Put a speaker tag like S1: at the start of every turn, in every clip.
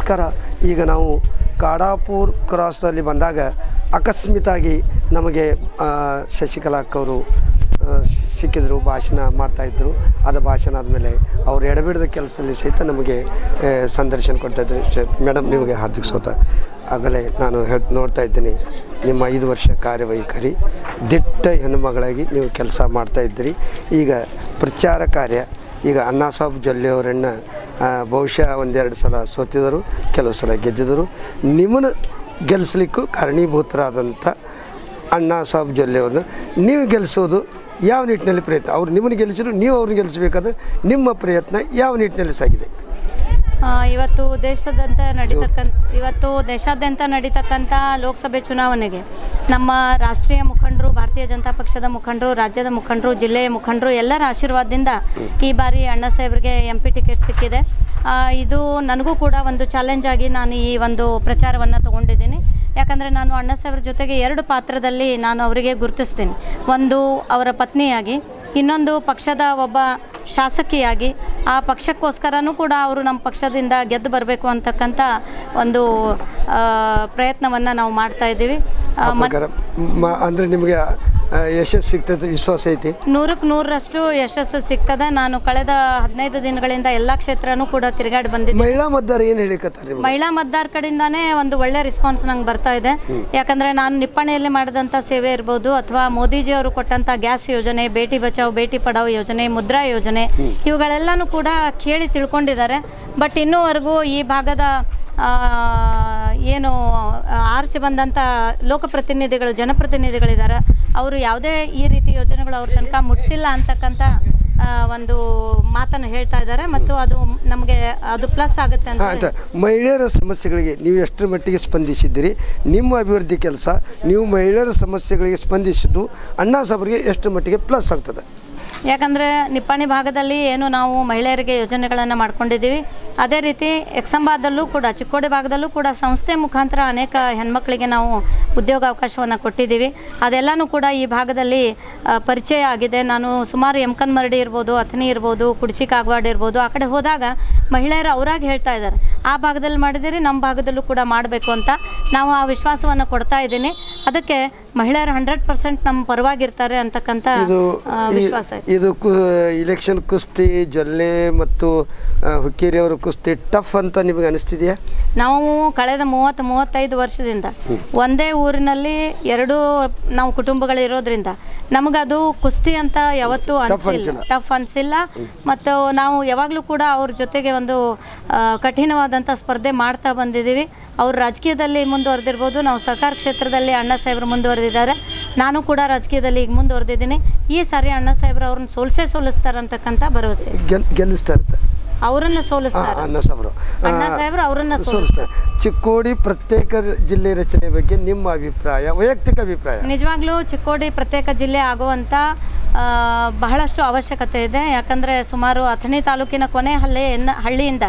S1: ನಮಸ್ಕಾರ. ಈಗ ನಾವು ಕಾಡಾಪುರ ಕ್ರಾಸಲ್ಲಿ ಬಂದಾಗ ಅಕಸ್ಮಾತಾಗಿ ನಮಗೆ ಶಶಿಕಲಾ ಅಕ್ಕವರು ಸಿಕ್ಕಿದ್ರು, ಭಾಷಣ ಮಾಡ್ತಾಯಿದ್ರು. ಅದು ಭಾಷಣ ಆದಮೇಲೆ ಅವರು ಎಡಬಿಡದ ಕೆಲಸದಲ್ಲಿ ಸಹಿತ ನಮಗೆ ಸಂದರ್ಶನ ಕೊಡ್ತಾಯಿದ್ರು. ಮೇಡಮ್, ನಿಮಗೆ ಹಾರ್ದಿಕ ಸ್ವಾಗತ. ಆಗಲೇ ನಾನು ನೋಡ್ತಾ ಇದ್ದೀನಿ ನಿಮ್ಮ 5 ವರ್ಷ ಕಾರ್ಯವೈಖರಿ, ದಿಟ್ಟ ಹೆಣ್ಣುಮಗಳಾಗಿ ನೀವು ಕೆಲಸ ಮಾಡ್ತಾಯಿದ್ದೀರಿ. ಈಗ ಪ್ರಚಾರ ಕಾರ್ಯ, ಈಗ ಅಣ್ಣಾ ಸಾಹೇಬ್ ಜೊಲ್ಲೆ ಅವರನ್ನು ಬಹುಶಃ ಒಂದೆರಡು ಸಲ ಸೋತಿದ್ದರು, ಕೆಲವು ಸಲ ಗೆದ್ದಿದ್ದರು. ನಿಮ್ಮನ್ನು ಗೆಲ್ಲಿಸ್ಲಿಕ್ಕೂ ಕಾರಣೀಭೂತರಾದಂಥ ಅಣ್ಣಾ ಸಾಹೇಬ್ ಜೊಲ್ಲೆ ಅವ್ರನ್ನ ನೀವು ಗೆಲ್ಲಿಸೋದು ಯಾವ ನಿಟ್ಟಿನಲ್ಲಿ ಪ್ರಯತ್ನ? ಅವ್ರು ನಿಮ್ಮನ್ನು ಗೆಲ್ಲಿಸಿದ್ರು, ನೀವು ಅವ್ರನ್ನ ಗೆಲ್ಲಿಸಬೇಕಾದ್ರೆ ನಿಮ್ಮ ಪ್ರಯತ್ನ ಯಾವ ನಿಟ್ಟಿನಲ್ಲಿ ಸಾಗಿದೆ?
S2: ಇವತ್ತು ದೇಶಾದ್ಯಂತ ನಡೀತಕ್ಕಂಥ ಲೋಕಸಭೆ ಚುನಾವಣೆಗೆ ನಮ್ಮ ರಾಷ್ಟ್ರೀಯ ಮುಖಂಡರು, ಭಾರತೀಯ ಜನತಾ ಪಕ್ಷದ ಮುಖಂಡರು, ರಾಜ್ಯದ ಮುಖಂಡರು, ಜಿಲ್ಲೆಯ ಮುಖಂಡರು ಎಲ್ಲರ ಆಶೀರ್ವಾದದಿಂದ ಈ ಬಾರಿ ಅಣ್ಣಾ ಸಾಹೇಬ್ರಿಗೆ MP ಟಿಕೆಟ್ ಸಿಕ್ಕಿದೆ. ಇದು ನನಗೂ ಕೂಡ ಒಂದು ಚಾಲೆಂಜ್ ಆಗಿ ನಾನು ಈ ಒಂದು ಪ್ರಚಾರವನ್ನು ತಗೊಂಡಿದ್ದೀನಿ. ಯಾಕಂದರೆ ನಾನು ಅಣ್ಣಾ ಸಾಹೇಬ್ರ ಜೊತೆಗೆ 2 ಪಾತ್ರದಲ್ಲಿ ನಾನು ಅವರಿಗೆ ಗುರುತಿಸ್ತೀನಿ. ಒಂದು ಅವರ ಪತ್ನಿಯಾಗಿ, ಇನ್ನೊಂದು ಪಕ್ಷದ ಒಬ್ಬ ಶಾಸಕಿಯಾಗಿ. ಆ ಪಕ್ಷಕ್ಕೋಸ್ಕರನೂ ಕೂಡ ಅವರು ನಮ್ಮ ಪಕ್ಷದಿಂದ ಗೆದ್ದು ಬರಬೇಕು ಅಂತಕ್ಕಂಥ ಒಂದು ಪ್ರಯತ್ನವನ್ನು ನಾವು ಮಾಡ್ತಾ ಇದ್ದೀವಿ.
S1: ಅಂದರೆ ನಿಮಗೆ ಯಶಸ್ಸು ಸಿಗ್ತದೆ, ವಿಶ್ವಾಸ ಐತಿ? 100ಕ್ಕೆ
S2: 100ರಷ್ಟು ಯಶಸ್ಸು ಸಿಗ್ತದೆ. ನಾನು ಕಳೆದ 15 ದಿನಗಳಿಂದ ಎಲ್ಲ ಕ್ಷೇತ್ರನೂ ಕೂಡ ತಿರುಗಾಡಿ ಬಂದಿದ್ದೆ.
S1: ಮಹಿಳಾ ಮತದಾರ ಏನು ಹೇಳಿಕತ್ತಾರೆ?
S2: ಮಹಿಳಾ ಮತದಾರ ಕಡೆಯಿಂದಾನೇ ಒಂದು ಒಳ್ಳೆ ರೆಸ್ಪಾನ್ಸ್ ನಂಗೆ ಬರ್ತಾ ಇದೆ. ಯಾಕಂದರೆ ನಾನು ನಿಪ್ಪಾಣಿಯಲ್ಲಿ ಮಾಡಿದಂಥ ಸೇವೆ ಇರ್ಬೋದು, ಅಥವಾ ಮೋದಿಜಿಯವರು ಕೊಟ್ಟಂಥ ಗ್ಯಾಸ್ ಯೋಜನೆ, ಬೇಟಿ ಬಚಾವ್ ಬೇಟಿ ಪಡಾವ್ ಯೋಜನೆ, ಮುದ್ರಾ ಯೋಜನೆ, ಇವುಗಳೆಲ್ಲನೂ ಕೂಡ ಕೇಳಿ ತಿಳ್ಕೊಂಡಿದ್ದಾರೆ. ಬಟ್ ಇನ್ನೂವರೆಗೂ ಈ ಭಾಗದ ಏನು ಆರಿಸಿ ಬಂದಂಥ ಲೋಕಪ್ರತಿನಿಧಿಗಳು, ಜನಪ್ರತಿನಿಧಿಗಳಿದ್ದಾರೆ, ಅವರು ಯಾವುದೇ ಈ ರೀತಿ ಯೋಜನೆಗಳು ಅವ್ರ ತನಕ ಮುಟ್ಟಿಸಿಲ್ಲ ಅಂತಕ್ಕಂಥ ಒಂದು ಮಾತನ್ನು ಹೇಳ್ತಾ ಇದ್ದಾರೆ. ಮತ್ತು ಅದು ನಮಗೆ ಅದು ಪ್ಲಸ್ ಆಗುತ್ತೆ ಅಂತ.
S1: ಮಹಿಳೆಯರ ಸಮಸ್ಯೆಗಳಿಗೆ ನೀವು ಎಷ್ಟರ ಮಟ್ಟಿಗೆ ಸ್ಪಂದಿಸಿದ್ದೀರಿ? ನಿಮ್ಮ ಅಭಿವೃದ್ಧಿ ಕೆಲಸ, ನೀವು ಮಹಿಳೆಯರ ಸಮಸ್ಯೆಗಳಿಗೆ ಸ್ಪಂದಿಸಿದ್ದು ಅಣ್ಣಾ ಸಾಹೇಬರಿಗೆ ಎಷ್ಟು ಮಟ್ಟಿಗೆ ಪ್ಲಸ್ ಆಗ್ತದೆ?
S2: ಯಾಕಂದರೆ ನಿಪ್ಪಾಣಿ ಭಾಗದಲ್ಲಿ ಏನು ನಾವು ಮಹಿಳೆಯರಿಗೆ ಯೋಜನೆಗಳನ್ನು ಮಾಡ್ಕೊಂಡಿದ್ದೀವಿ, ಅದೇ ರೀತಿ ಎಕ್ಸಂಬಾದಲ್ಲೂ ಕೂಡ, ಚಿಕ್ಕೋಡಿ ಭಾಗದಲ್ಲೂ ಕೂಡ ಸಂಸ್ಥೆ ಮುಖಾಂತರ ಅನೇಕ ಹೆಣ್ಮಕ್ಳಿಗೆ ನಾವು ಉದ್ಯೋಗಾವಕಾಶವನ್ನು ಕೊಟ್ಟಿದ್ದೀವಿ. ಅದೆಲ್ಲನೂ ಕೂಡ ಈ ಭಾಗದಲ್ಲಿ ಪರಿಚಯ ಆಗಿದೆ. ನಾನು ಸುಮಾರು ಎಮ್ಕನ್ಮರಡಿ ಇರ್ಬೋದು, ಅಥಣಿ ಇರ್ಬೋದು, ಕುಡ್ಚಿ ಕಾಗವಾಡ ಇರ್ಬೋದು, ಆ ಕಡೆ ಹೋದಾಗ ಮಹಿಳೆಯರು ಅವರಾಗಿ ಹೇಳ್ತಾ ಇದ್ದಾರೆ, ಆ ಭಾಗದಲ್ಲಿ ಮಾಡಿದ್ದೀರಿ, ನಮ್ಮ ಭಾಗದಲ್ಲೂ ಕೂಡ ಮಾಡಬೇಕು ಅಂತ. ನಾವು ಆ ವಿಶ್ವಾಸವನ್ನು ಕೊಡ್ತಾ ಇದ್ದೀನಿ. ಅದಕ್ಕೆ ಮಹಿಳೆಯರು 100% ನಮ್ಮ ಪರವಾಗಿರ್ತಾರೆ ಅಂತಕ್ಕಂಥ ವಿಶ್ವಾಸ ಇದೆ.
S1: ಇದು ಇಲೆಕ್ಷನ್ ಕುಸ್ತಿ, ಜೊಲ್ಲೆ ಮತ್ತು ಹುಕ್ಕೇರಿ ಅವರ ಕುಸ್ತಿ ಟಫ್ ಅಂತ ನಿಮಗೆ ಅನಿಸ್ತಿದೆಯಾ?
S2: ನಾವು ಕಳೆದ 30-35 ವರ್ಷದಿಂದ ಒಂದೇ ಊರಿನಲ್ಲಿ 2 ನಾವು ಕುಟುಂಬಗಳಿರೋದ್ರಿಂದ ನಮಗದು ಕುಸ್ತಿ ಅಂತ ಯಾವತ್ತೂ ಟಫ್ ಅನಿಸಿಲ್ಲ. ಮತ್ತು ನಾವು ಯಾವಾಗಲೂ ಕೂಡ ಅವ್ರ ಜೊತೆಗೆ ಒಂದು ಕಠಿಣವಾದಂಥ ಸ್ಪರ್ಧೆ ಮಾಡ್ತಾ ಬಂದಿದ್ದೀವಿ. ಅವರು ರಾಜಕೀಯದಲ್ಲಿ ಮುಂದುವರೆದಿರ್ಬೋದು, ನಾವು ಸಹಕಾರ ಕ್ಷೇತ್ರದಲ್ಲಿ ಅಣ್ಣಾ ಸಾಹೇಬ್ರು ಮುಂದುವರೆದಿದ್ದಾರೆ, ನಾನು ಕೂಡ ರಾಜಕೀಯದಲ್ಲಿ ಈಗ ಮುಂದುವರೆದಿದ್ದೀನಿ. ಈ ಸಾರಿ ಅಣ್ಣಾ ಸಾಹೇಬ್ರು ಅವ್ರನ್ನ ಸೋಲಿಸ್ತಾರೆ ಅಂತಕ್ಕಂಥ ಭರವಸೆ.
S1: ಗೆಲ್ಲಿಸ್ತಾರೆ,
S2: ಅವರನ್ನು ಸೋಲಿಸ್ತಾರೆ
S1: ಅಣ್ಣಾ ಸಾಹೇಬ್ರು
S2: ಅವರನ್ನು ಸೋಲಿಸ್ತಾರೆ.
S1: ಚಿಕ್ಕೋಡಿ ಪ್ರತ್ಯೇಕ ಜಿಲ್ಲೆ ರಚನೆ ಬಗ್ಗೆ ನಿಮ್ಮ ಅಭಿಪ್ರಾಯ, ವೈಯಕ್ತಿಕ ಅಭಿಪ್ರಾಯ?
S2: ನಿಜವಾಗ್ಲೂ ಚಿಕ್ಕೋಡಿ ಪ್ರತ್ಯೇಕ ಜಿಲ್ಲೆ ಆಗುವಂಥ ಬಹಳಷ್ಟು ಅವಶ್ಯಕತೆ ಇದೆ. ಯಾಕಂದರೆ ಸುಮಾರು ಅಥಣಿ ತಾಲೂಕಿನ ಕೊನೆ ಹಳ್ಳಿಯಿಂದ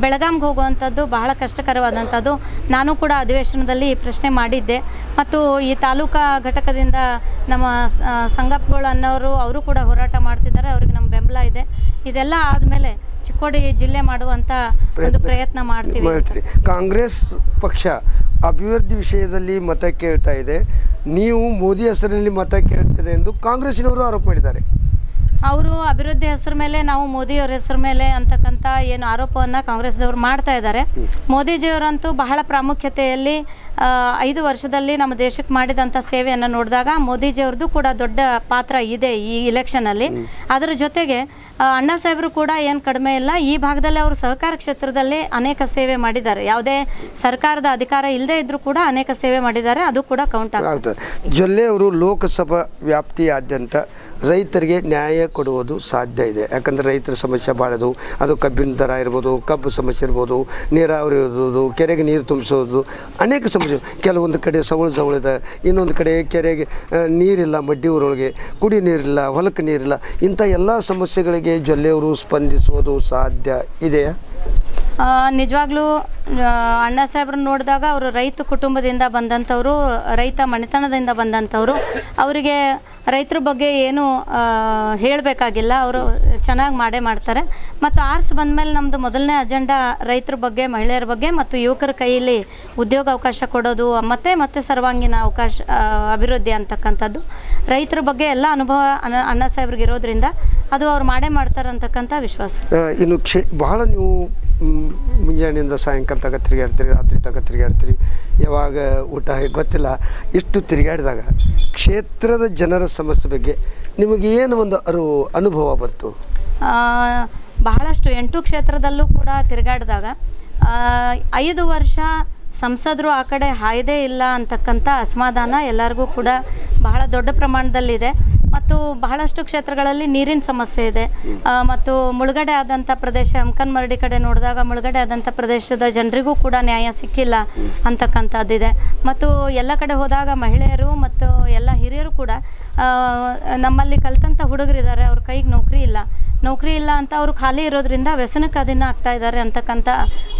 S2: ಬೆಳಗಾಂಗೆ ಹೋಗುವಂಥದ್ದು ಬಹಳ ಕಷ್ಟಕರವಾದಂಥದ್ದು. ನಾನು ಕೂಡ ಅಧಿವೇಶನದಲ್ಲಿ ಈ ಪ್ರಶ್ನೆ ಮಾಡಿದ್ದೆ. ಮತ್ತು ಈ ತಾಲೂಕಾ ಘಟಕದಿಂದ ನಮ್ಮ ಸಂಗಪ್ಪಗಳು ಅನ್ನೋರು ಅವರು ಕೂಡ ಹೋರಾಟ ಮಾಡ್ತಿದ್ದಾರೆ, ಅವ್ರಿಗೆ ನಮ್ಮ ಬೆಂಬಲ ಇದೆ. ಇದೆಲ್ಲ ಆದಮೇಲೆ ಚಿಕ್ಕೋಡಿ ಜಿಲ್ಲೆ ಮಾಡುವಂಥ ಒಂದು ಪ್ರಯತ್ನ ಮಾಡ್ತೀವಿ.
S1: ಕಾಂಗ್ರೆಸ್ ಪಕ್ಷ ಅಭಿವೃದ್ಧಿ ವಿಷಯದಲ್ಲಿ ಮತ ಕೇಳ್ತಾ ಇದೆ, ನೀವು ಮೋದಿ ಹೆಸರಿನಲ್ಲಿ ಮತ ಕೇಳ್ತಿದೆ ಎಂದು ಕಾಂಗ್ರೆಸ್ಸಿನವರು ಆರೋಪ ಮಾಡಿದ್ದಾರೆ.
S2: ಅವರು ಅಭಿವೃದ್ಧಿ ಹೆಸರು ಮೇಲೆ, ನಾವು ಮೋದಿಯವ್ರ ಹೆಸರು ಮೇಲೆ ಅಂತಕ್ಕಂಥ ಏನು ಆರೋಪವನ್ನು ಕಾಂಗ್ರೆಸ್ದವ್ರು ಮಾಡ್ತಾ ಇದ್ದಾರೆ. ಮೋದಿಜಿಯವರಂತೂ ಬಹಳ ಪ್ರಾಮುಖ್ಯತೆಯಲ್ಲಿ 5 ವರ್ಷದಲ್ಲಿ ನಮ್ಮ ದೇಶಕ್ಕೆ ಮಾಡಿದಂಥ ಸೇವೆಯನ್ನು ನೋಡಿದಾಗ ಮೋದಿಜಿಯವ್ರದ್ದು ಕೂಡ ದೊಡ್ಡ ಪಾತ್ರ ಇದೆ ಈ ಇಲೆಕ್ಷನಲ್ಲಿ. ಅದರ ಜೊತೆಗೆ ಅಣ್ಣಾ ಸಾಹೇಬರು ಕೂಡ ಏನು ಕಡಿಮೆ ಇಲ್ಲ. ಈ ಭಾಗದಲ್ಲಿ ಅವರು ಸಹಕಾರ ಕ್ಷೇತ್ರದಲ್ಲಿ ಅನೇಕ ಸೇವೆ ಮಾಡಿದ್ದಾರೆ. ಯಾವುದೇ ಸರ್ಕಾರದ ಅಧಿಕಾರ ಇಲ್ಲದೆ ಇದ್ದರೂ ಕೂಡ ಅನೇಕ ಸೇವೆ ಮಾಡಿದ್ದಾರೆ, ಅದು ಕೂಡ ಕೌಂಟ್ ಆಗುತ್ತೆ.
S1: ಜೊಲ್ಲೆ ಅವರು ಲೋಕಸಭಾ ವ್ಯಾಪ್ತಿಯಾದ್ಯಂತ ರೈತರಿಗೆ ನ್ಯಾಯ ಕೊಡುವುದು ಸಾಧ್ಯ ಇದೆ. ಯಾಕಂದರೆ ರೈತರ ಸಮಸ್ಯೆ ಭಾಳದು, ಅದು ಕಬ್ಬಿನ ದರ ಇರ್ಬೋದು, ಕಬ್ಬು ಸಮಸ್ಯೆ ಇರ್ಬೋದು, ನೀರಾವರಿ ಇರ್ಬೋದು, ಕೆರೆಗೆ ನೀರು ತುಂಬಿಸೋದು, ಅನೇಕ ಸಮಸ್ಯೆ. ಕೆಲವೊಂದು ಕಡೆ ಸವಳಿದೆ, ಇನ್ನೊಂದು ಕಡೆ ಕೆರೆಗೆ ನೀರಿಲ್ಲ, ಮಡ್ಡಿ ಊರೊಳಗೆ ಕುಡಿ ನೀರಿಲ್ಲ, ಹೊಲಕ್ಕೆ ನೀರಿಲ್ಲ. ಇಂಥ ಎಲ್ಲ ಸಮಸ್ಯೆಗಳಿಗೆ ಜೊಲ್ಲೆಯವರು ಸ್ಪಂದಿಸುವುದು ಸಾಧ್ಯ ಇದೆಯಾ?
S2: ನಿಜವಾಗ್ಲೂ ಅಣ್ಣಾ ಸಾಹೇಬ್ರನ್ನ ನೋಡಿದಾಗ ಅವರು ರೈತ ಕುಟುಂಬದಿಂದ ಬಂದಂಥವರು, ರೈತ ಮನೆತನದಿಂದ ಬಂದಂಥವರು. ಅವರಿಗೆ ರೈತರ ಬಗ್ಗೆ ಏನು ಹೇಳಬೇಕಾಗಿಲ್ಲ, ಅವರು ಚೆನ್ನಾಗಿ ಮಾಡೇ ಮಾಡ್ತಾರೆ. ಮತ್ತು ಆರ್ಸ್ ಬಂದಮೇಲೆ ನಮ್ಮದು ಮೊದಲನೇ ಅಜೆಂಡಾ ರೈತರ ಬಗ್ಗೆ, ಮಹಿಳೆಯರ ಬಗ್ಗೆ ಮತ್ತು ಯುವಕರ ಕೈಯಲ್ಲಿ ಉದ್ಯೋಗ ಅವಕಾಶ ಕೊಡೋದು ಮತ್ತೆ ಸರ್ವಾಂಗೀಣ ಅಭಿವೃದ್ಧಿ ಅಂತಕ್ಕಂಥದ್ದು. ರೈತರ ಬಗ್ಗೆ ಎಲ್ಲ ಅನುಭವ ಅಣ್ಣ ಸಾಹೇಬ್ರಿಗೆ ಇರೋದ್ರಿಂದ ಅದು ಅವ್ರು ಮಾಡೇ ಮಾಡ್ತಾರೆ ಅಂತಕ್ಕಂಥ ವಿಶ್ವಾಸ.
S1: ಇನ್ನು ಬಹಳ ನೀವು ಮುಂಜಾನೆಯಿಂದ ಸಾಯಂಕಾಲ ತಗ ತಿರುಗಾಡ್ತೀರಿ, ರಾತ್ರಿ ತಗ ತಿರುಗಾಡ್ತೀರಿ, ಯಾವಾಗ ಊಟ ಗೊತ್ತಿಲ್ಲ. ಇಷ್ಟು ತಿರುಗಾಡಿದಾಗ ಕ್ಷೇತ್ರದ ಜನರ ಸಮಸ್ಯೆ ಬಗ್ಗೆ ನಿಮಗೆ ಏನು ಒಂದು ಅನುಭವ ಬಂತು?
S2: ಬಹಳಷ್ಟು 8 ಕ್ಷೇತ್ರದಲ್ಲೂ ಕೂಡ ತಿರುಗಾಡಿದಾಗ 5 ವರ್ಷ ಸಂಸದರು ಆ ಕಡೆ ಹಾಯ್ದೇ ಇಲ್ಲ ಅಂತಕ್ಕಂಥ ಅಸಮಾಧಾನ ಎಲ್ಲರಿಗೂ ಕೂಡ ಬಹಳ ದೊಡ್ಡ ಪ್ರಮಾಣದಲ್ಲಿದೆ. ಮತ್ತು ಬಹಳಷ್ಟು ಕ್ಷೇತ್ರಗಳಲ್ಲಿ ನೀರಿನ ಸಮಸ್ಯೆ ಇದೆ. ಮತ್ತು ಮುಳುಗಡೆ ಆದಂಥ ಪ್ರದೇಶ ಅಮ್ಕನ್ಮರಡಿ ಕಡೆ ನೋಡಿದಾಗ ಮುಳುಗಡೆ ಆದಂಥ ಪ್ರದೇಶದ ಜನರಿಗೂ ಕೂಡ ನ್ಯಾಯ ಸಿಕ್ಕಿಲ್ಲ ಅಂತಕ್ಕಂಥದ್ದಿದೆ. ಮತ್ತು ಎಲ್ಲ ಕಡೆ ಹೋದಾಗ ಮಹಿಳೆಯರು ಮತ್ತು ಎಲ್ಲ ಹಿರಿಯರು ಕೂಡ ನಮ್ಮಲ್ಲಿ ಕಲ್ತಂಥ ಹುಡುಗರಿದ್ದಾರೆ, ಅವ್ರ ಕೈಗೆ ನೌಕರಿ ಇಲ್ಲ ಅಂತ ಅವರು ಖಾಲಿ ಇರೋದ್ರಿಂದ ವ್ಯಸನಕ್ಕೆ ಅಧೀನ ಆಗ್ತಾ ಇದ್ದಾರೆ ಅಂತಕ್ಕಂಥ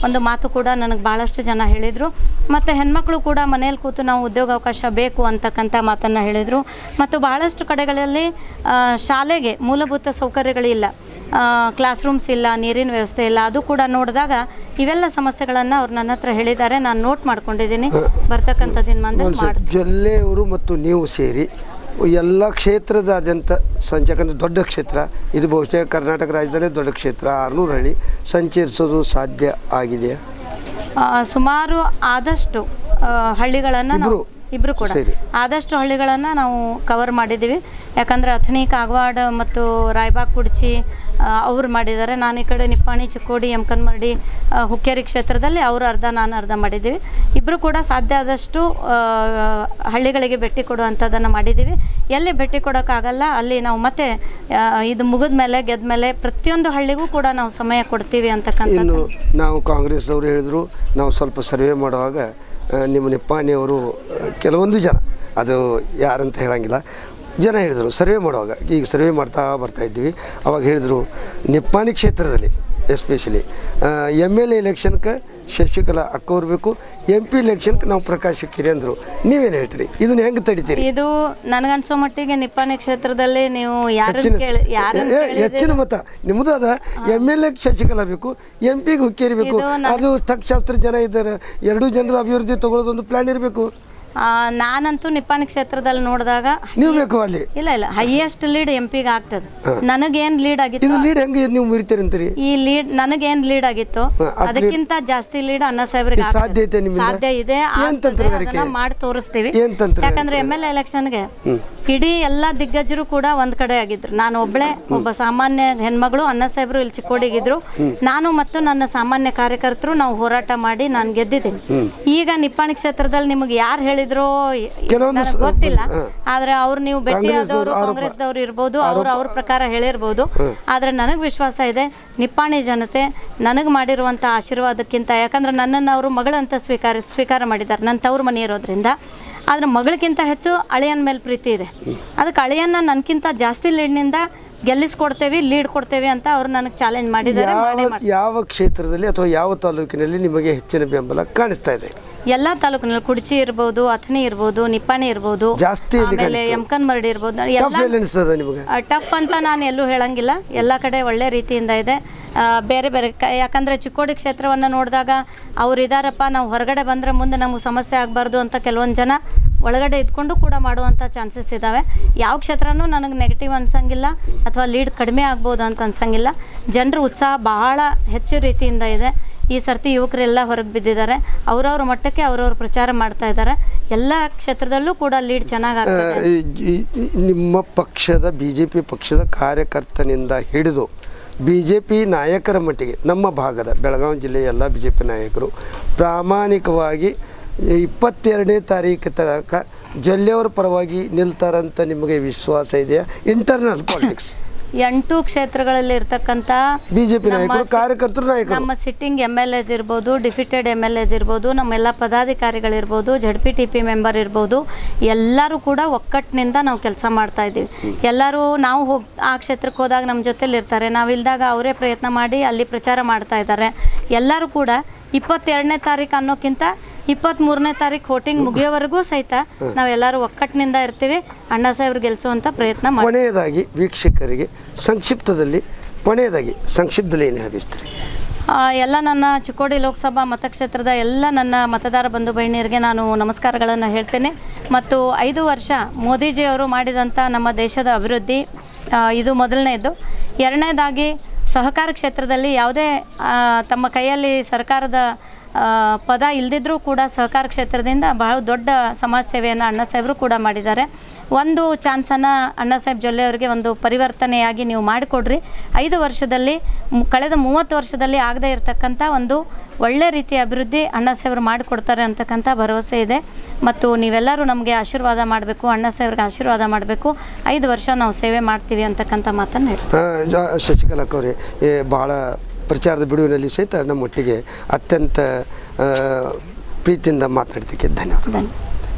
S2: ಒಂದು ಮಾತು ಕೂಡ ನನಗೆ ಭಾಳಷ್ಟು ಜನ ಹೇಳಿದರು. ಮತ್ತು ಹೆಣ್ಮಕ್ಳು ಕೂಡ ಮನೇಲಿ ಕೂತು ನಾವು ಉದ್ಯೋಗಾವಕಾಶ ಬೇಕು ಅಂತಕ್ಕಂಥ ಮಾತನ್ನು ಹೇಳಿದರು. ಮತ್ತು ಭಾಳಷ್ಟು ಕಡೆಗಳಲ್ಲಿ ಶಾಲೆಗೆ ಮೂಲಭೂತ ಸೌಕರ್ಯಗಳಿಲ್ಲ, ಕ್ಲಾಸ್ ರೂಮ್ಸ್ ಇಲ್ಲ, ನೀರಿನ ವ್ಯವಸ್ಥೆ ಇಲ್ಲ. ಅದು ಕೂಡ ನೋಡಿದಾಗ ಇವೆಲ್ಲ ಸಮಸ್ಯೆಗಳನ್ನು ಅವ್ರು ನನ್ನ ಹತ್ರ ಹೇಳಿದ್ದಾರೆ, ನಾನು ನೋಟ್ ಮಾಡ್ಕೊಂಡಿದ್ದೀನಿ. ಬರ್ತಕ್ಕಂಥ ದಿನಮಾನದಲ್ಲಿ
S1: ಜಿಲ್ಲೆಯವರು ಮತ್ತು ನೀವು ಸೇರಿ ಎಲ್ಲ ಕ್ಷೇತ್ರದಾದ್ಯಂತ ಯಾಕಂದರೆ ದೊಡ್ಡ ಕ್ಷೇತ್ರ ಇದು, ಬಹುಶಃ ಕರ್ನಾಟಕ ರಾಜ್ಯದಲ್ಲೇ ದೊಡ್ಡ ಕ್ಷೇತ್ರ, 600 ಹಳ್ಳಿ ಸಂಚರಿಸೋದು ಸಾಧ್ಯ ಆಗಿದೆಯಾ?
S2: ಸುಮಾರು ಆದಷ್ಟು ಹಳ್ಳಿಗಳನ್ನು ನಾವು ಇಬ್ಬರು ಕೂಡ ಆದಷ್ಟು ಹಳ್ಳಿಗಳನ್ನು ನಾವು ಕವರ್ ಮಾಡಿದ್ದೀವಿ. ಯಾಕಂದರೆ ಅಥಣಿ, ಕಾಗವಾಡ ಮತ್ತು ರಾಯಬಾಗ್, ಕುಡ್ಚಿ ಅವ್ರು ಮಾಡಿದ್ದಾರೆ. ನಾನು ಈ ಕಡೆ ನಿಪ್ಪಾಣಿ, ಚಿಕ್ಕೋಡಿ, ಎಮ್ಕನ್ಮರಡಿ, ಹುಕ್ಕೇರಿ ಕ್ಷೇತ್ರದಲ್ಲಿ ಅವರು ಅರ್ಧ, ನಾನು ಅರ್ಧ ಮಾಡಿದ್ದೀವಿ. ಇಬ್ಬರು ಕೂಡ ಸಾಧ್ಯ ಆದಷ್ಟು ಹಳ್ಳಿಗಳಿಗೆ ಭೇಟಿ ಕೊಡುವಂಥದ್ದನ್ನು ಮಾಡಿದ್ದೀವಿ. ಎಲ್ಲಿ ಭೇಟಿ ಕೊಡೋಕ್ಕಾಗಲ್ಲ ಅಲ್ಲಿ ನಾವು ಮತ್ತೆ ಇದು ಮುಗಿದ ಮೇಲೆ ಗೆದ್ದ ಮೇಲೆ ಪ್ರತಿಯೊಂದು ಹಳ್ಳಿಗೂ ಕೂಡ ನಾವು ಸಮಯ ಕೊಡ್ತೀವಿ ಅಂತಕ್ಕಂಥ.
S1: ಇನ್ನು ನಾವು ಕಾಂಗ್ರೆಸ್ ಅವರು ಹೇಳಿದ್ರು, ನಾವು ಸ್ವಲ್ಪ ಸರ್ವೆ ಮಾಡುವಾಗ ನಿಮ್ಮ ನಿಪ್ಪಾಣಿಯವರು ಕೆಲವೊಂದು ಜನ, ಅದು ಯಾರಂತ ಹೇಳಂಗಿಲ್ಲ, ಜನ ಹೇಳಿದರು ಸರ್ವೆ ಮಾಡುವಾಗ, ಈಗ ಸರ್ವೆ ಮಾಡ್ತಾ ಬರ್ತಾಯಿದ್ವಿ, ಅವಾಗ ಹೇಳಿದರು ನಿಪ್ಪಾಣಿ ಕ್ಷೇತ್ರದಲ್ಲಿ ಎಸ್ಪೆಷಲಿ MLA ಎಲೆಕ್ಷನ್ಗೆ ಶಶಿಕಲಾ ಅಕ್ಕವ್ರು ಬೇಕು, MP ಎಲೆಕ್ಷನ್ಗೆ ನಾವು ಪ್ರಕಾಶ್ ಹುಕ್ಕೇರಿ ಅಂದರು. ನೀವೇನು ಹೇಳ್ತೀರಿ, ಇದನ್ನ ಹೆಂಗೆ ತಡಿತೀರಿ?
S2: ಇದು ನನಗನ್ಸೋ ಮಟ್ಟಿಗೆ ನಿಪ್ಪಾಣಿ ಕ್ಷೇತ್ರದಲ್ಲಿ ನೀವು
S1: ಹೆಚ್ಚಿನ ಮತ ನಿಮ್ಮದು ಅದ. MLA ಶಶಿಕಲಾ ಬೇಕು, MP ಹುಕ್ಕೇರಿ ಬೇಕು. ಅದು ತಕ್ಕಶಾಸ್ತ್ರ ಜನ ಇದ್ದಾರೆ, 2 ಜನರ ಅಭಿವೃದ್ಧಿ ತಗೊಳ್ಳೋದೊಂದು ಪ್ಲಾನ್ ಇರಬೇಕು.
S2: ನಾನಂತೂ ನಿಪ್ಪಾಣಿ ಕ್ಷೇತ್ರದಲ್ಲಿ ನೋಡಿದಾಗ
S1: ನೀವು ಬೇಕು ಅಲ್ಲಿ
S2: ಇಲ್ಲ ಹೈಯೆಸ್ಟ್ ಲೀಡ್ MP-ಗೆ ಆಗ್ತದೆ. ನನಗೇನು ಲೀಡ್ ಆಗಿತ್ತು,
S1: ಲೀಡ್ ಹೆಂಗೆ ನೀವು ಮುರಿತೀರಿ ಅಂತೀರಿ?
S2: ಈ ಲೀಡ್ ನನಗೇನು ಲೀಡ್ ಆಗಿತ್ತು ಅದಕ್ಕಿಂತ ಜಾಸ್ತಿ ಲೀಡ್ ಅಣ್ಣ ಸಾಹೇಬ್ರಿಗೆ ಸಾಧ್ಯ ಇದೆ, ಅದನ್ನ ಮಾಡಿ ತೋರಿಸ್ತೀವಿ. ಯಾಕಂದ್ರೆ MLA ಎಲೆಕ್ಷನ್ಗೆ ಇಡೀ ಎಲ್ಲ ದಿಗ್ಗಜರು ಕೂಡ ಒಂದ್ ಕಡೆ ಆಗಿದ್ರು. ನಾನು ಒಬ್ಬ ಸಾಮಾನ್ಯ ಹೆಣ್ಮಗಳು, ಅಣ್ಣ ಸಾಹೇಬ್ರು ಇಲ್ಲಿ ಚಿಕ್ಕೋಡಿಗಿದ್ರು, ನಾನು ಮತ್ತು ನನ್ನ ಸಾಮಾನ್ಯ ಕಾರ್ಯಕರ್ತರು ನಾವು ಹೋರಾಟ ಮಾಡಿ ನಾನು ಗೆದ್ದಿದ್ದೀನಿ. ಈಗ ನಿಪ್ಪಾಣಿ ಕ್ಷೇತ್ರದಲ್ಲಿ ನಿಮಗೆ ಯಾರು ಹೇಳಿದ್ರೋ ಗೊತ್ತಿಲ್ಲ, ಆದ್ರೆ ಅವ್ರು ನೀವು ಭೇಟಿ ಆದವರು ಕಾಂಗ್ರೆಸ್ದವ್ರು ಇರ್ಬೋದು, ಅವ್ರ ಪ್ರಕಾರ ಹೇಳಿರ್ಬೋದು. ಆದ್ರೆ ನನಗೆ ವಿಶ್ವಾಸ ಇದೆ, ನಿಪ್ಪಾಣಿ ಜನತೆ ನನಗೆ ಮಾಡಿರುವಂತ ಆಶೀರ್ವಾದಕ್ಕಿಂತ, ಯಾಕಂದ್ರೆ ನನ್ನನ್ನು ಅವರು ಮಗಳಂತ ಸ್ವೀಕಾರ ಮಾಡಿದ್ದಾರೆ ನನ್ನ ತವ್ರ ಮನೆ ಇರೋದ್ರಿಂದ. ಆದ್ರೆ ಮಗಳಿಗಿಂತ ಹೆಚ್ಚು ಅಳಿಯನ ಮೇಲೆ ಪ್ರೀತಿ ಇದೆ. ಅದಕ್ಕೆ ಅಳಿಯನ್ನ ನನಗಿಂತ ಜಾಸ್ತಿ ಲೀಡ್ನಿಂದ ಗೆಲ್ಲಿಸ್ಕೊಡ್ತೇವೆ, ಲೀಡ್ ಕೊಡ್ತೇವೆ ಅಂತ ಅವರು ನನಗೆ ಚಾಲೆಂಜ್ ಮಾಡಿದ್ದಾರೆ.
S1: ಯಾವ ಕ್ಷೇತ್ರದಲ್ಲಿ ಅಥವಾ ಯಾವ ತಾಲೂಕಿನಲ್ಲಿ ನಿಮಗೆ ಹೆಚ್ಚಿನ ಬೆಂಬಲ ಕಾಣಿಸ್ತಾ ಇದೆ?
S2: ಎಲ್ಲ ತಾಲೂಕಿನಲ್ಲಿ ಕುಡ್ಚಿ ಇರ್ಬೋದು, ಅಥಣಿ ಇರ್ಬೋದು, ನಿಪ್ಪಾಣಿ ಇರ್ಬೋದು, ಆಮೇಲೆ ಎಮ್ಕನ್ಮರಡಿ ಇರ್ಬೋದು. ಟಫ್ ಅಂತ ನಾನು ಎಲ್ಲೂ ಹೇಳಂಗಿಲ್ಲ, ಎಲ್ಲ ಕಡೆ ಒಳ್ಳೆ ರೀತಿಯಿಂದ ಇದೆ. ಬೇರೆ ಯಾಕಂದ್ರೆ ಚಿಕ್ಕೋಡಿ ಕ್ಷೇತ್ರವನ್ನು ನೋಡಿದಾಗ ಅವ್ರು ಇದಾರಪ್ಪ, ನಾವು ಹೊರಗಡೆ ಬಂದರೆ ಮುಂದೆ ನಮಗೆ ಸಮಸ್ಯೆ ಆಗಬಾರ್ದು ಅಂತ ಕೆಲವೊಂದು ಜನ ಒಳಗಡೆ ಇದ್ಕೊಂಡು ಕೂಡ ಮಾಡುವಂಥ ಚಾನ್ಸಸ್ ಇದ್ದಾವೆ. ಯಾವ ಕ್ಷೇತ್ರನೂ ನನಗೆ ನೆಗೆಟಿವ್ ಅನ್ಸಂಗಿಲ್ಲ ಅಥವಾ ಲೀಡ್ ಕಡಿಮೆ ಆಗ್ಬೋದು ಅಂತ ಅನ್ಸಂಗಿಲ್ಲ. ಜನರ ಉತ್ಸಾಹ ಬಹಳ ಹೆಚ್ಚು ರೀತಿಯಿಂದ ಇದೆ. ಈ ಸರ್ತಿ ಯುವಕರೆಲ್ಲ ಹೊರಗೆ ಬಿದ್ದಿದ್ದಾರೆ, ಅವ್ರವ್ರ ಮಟ್ಟಕ್ಕೆ ಅವ್ರವ್ರ ಪ್ರಚಾರ ಮಾಡ್ತಾ ಇದ್ದಾರೆ. ಎಲ್ಲ ಕ್ಷೇತ್ರದಲ್ಲೂ ಕೂಡ ಲೀಡ್ ಚೆನ್ನಾಗಾಗ್ತದೆ.
S1: ನಿಮ್ಮ ಪಕ್ಷದ BJP ಪಕ್ಷದ ಕಾರ್ಯಕರ್ತನಿಂದ ಹಿಡಿದು BJP ನಾಯಕರ ಮಟ್ಟಿಗೆ ನಮ್ಮ ಭಾಗದ ಬೆಳಗಾವಿ ಜಿಲ್ಲೆಯ ಎಲ್ಲ BJP ನಾಯಕರು ಪ್ರಾಮಾಣಿಕವಾಗಿ 22ನೇ ತಾರೀಕು ತನಕ ಜೊಲ್ಲೆಯವರ ಪರವಾಗಿ ನಿಲ್ತಾರಂತ ನಿಮಗೆ ವಿಶ್ವಾಸ ಇದೆಯಾ? ಇಂಟರ್ನಲ್ ಪಾಲಿಟಿಕ್ಸ್
S2: 8 ಕ್ಷೇತ್ರಗಳಲ್ಲಿ ಇರ್ತಕ್ಕಂಥ
S1: BJP ನಾಯಕರು, ಕಾರ್ಯಕರ್ತರು, ನಾಯಕರು, ನಮ್ಮ
S2: ಸಿಟ್ಟಿಂಗ್ MLAs ಇರ್ಬೋದು, ಡಿಫಿಟೆಡ್ MLAs ಇರ್ಬೋದು, ನಮ್ಮೆಲ್ಲ ಪದಾಧಿಕಾರಿಗಳಿರ್ಬೋದು, ZPTP ಮೆಂಬರ್ ಇರ್ಬೋದು, ಎಲ್ಲರೂ ಕೂಡ ಒಕ್ಕಟ್ಟಿನಿಂದ ನಾವು ಕೆಲಸ ಮಾಡ್ತಾ ಇದ್ದೀವಿ. ಎಲ್ಲರೂ ನಾವು ಆ ಕ್ಷೇತ್ರಕ್ಕೆ ಹೋದಾಗ ನಮ್ಮ ಜೊತೆಲಿ ಇರ್ತಾರೆ, ನಾವಿಲ್ದಾಗ ಅವರೇ ಪ್ರಯತ್ನ ಮಾಡಿ ಅಲ್ಲಿ ಪ್ರಚಾರ ಮಾಡ್ತಾ ಇದ್ದಾರೆ. ಎಲ್ಲರೂ ಕೂಡ 22ನೇ ತಾರೀಕು ಅನ್ನೋಕ್ಕಿಂತ 23ನೇ ತಾರೀಕು ವೋಟಿಂಗ್ ಮುಗಿಯೋವರೆಗೂ ಸಹಿತ ನಾವೆಲ್ಲರೂ ಒಕ್ಕಟ್ಟಿನಿಂದ ಇರ್ತೀವಿ. ಅಣ್ಣಾ ಸಾಹೇಬ್ರು ಗೆಲ್ಲಿಸುವಂಥ ಪ್ರಯತ್ನ ಮಾಡಿ.
S1: ಕೊನೆಯದಾಗಿ ವೀಕ್ಷಕರಿಗೆ ಸಂಕ್ಷಿಪ್ತದಲ್ಲಿ ಏನು ಹೇಳಿಸ್ತೀರಿ?
S2: ಎಲ್ಲ ನನ್ನ ಚಿಕ್ಕೋಡಿ ಲೋಕಸಭಾ ಮತಕ್ಷೇತ್ರದ ಎಲ್ಲ ನನ್ನ ಮತದಾರ ಬಂಧು ಬಹಿಣಿಯರಿಗೆ ನಾನು ನಮಸ್ಕಾರಗಳನ್ನು ಹೇಳ್ತೇನೆ. ಮತ್ತು 5 ವರ್ಷ ಮೋದಿಜಿಯವರು ಮಾಡಿದಂಥ ನಮ್ಮ ದೇಶದ ಅಭಿವೃದ್ಧಿ ಇದು ಮೊದಲನೇದು. ಎರಡನೇದಾಗಿ ಸಹಕಾರ ಕ್ಷೇತ್ರದಲ್ಲಿ ಯಾವುದೇ ತಮ್ಮ ಕೈಯಲ್ಲಿ ಸರ್ಕಾರದ ಪದ ಇಲ್ಲದಿದ್ದರೂ ಕೂಡ ಸಹಕಾರ ಕ್ಷೇತ್ರದಿಂದ ಬಹಳ ದೊಡ್ಡ ಸಮಾಜ ಸೇವೆಯನ್ನು ಅಣ್ಣಾ ಸಾಹೇಬರು ಕೂಡ ಮಾಡಿದ್ದಾರೆ. ಒಂದು ಚಾನ್ಸನ್ನು ಅಣ್ಣಾ ಸಾಹೇಬ್ ಜೊಲ್ಲೆ ಅವರಿಗೆ ಒಂದು ಪರಿವರ್ತನೆಯಾಗಿ ನೀವು ಮಾಡಿಕೊಡ್ರಿ. 5 ವರ್ಷದಲ್ಲಿ ಕಳೆದ 30 ವರ್ಷದಲ್ಲಿ ಆಗದೇ ಇರತಕ್ಕಂಥ ಒಂದು ಒಳ್ಳೆ ರೀತಿಯ ಅಭಿವೃದ್ಧಿ ಅಣ್ಣಾ ಸಾಹೇಬರು ಮಾಡಿಕೊಡ್ತಾರೆ ಅಂತಕ್ಕಂಥ ಭರವಸೆ ಇದೆ. ಮತ್ತು ನೀವೆಲ್ಲರೂ ನಮಗೆ ಆಶೀರ್ವಾದ ಮಾಡಬೇಕು, ಅಣ್ಣಾ ಸಾಹೇಬ್ರಿಗೆ ಆಶೀರ್ವಾದ ಮಾಡಬೇಕು. 5 ವರ್ಷ ನಾವು ಸೇವೆ ಮಾಡ್ತೀವಿ ಅಂತಕ್ಕಂಥ ಮಾತನ್ನು ಹೇಳ್ತೀವಿ.
S1: ಶಶಿಕಲಾ ಅವರೇ, ಭಾಳ ಪ್ರಚಾರದ ಬಿಡುವಿನಲ್ಲಿ ಸಹಿತ ನಮ್ಮೊಟ್ಟಿಗೆ ಅತ್ಯಂತ ಪ್ರೀತಿಯಿಂದ ಮಾತನಾಡೋದಕ್ಕೆ ಧನ್ಯವಾದ.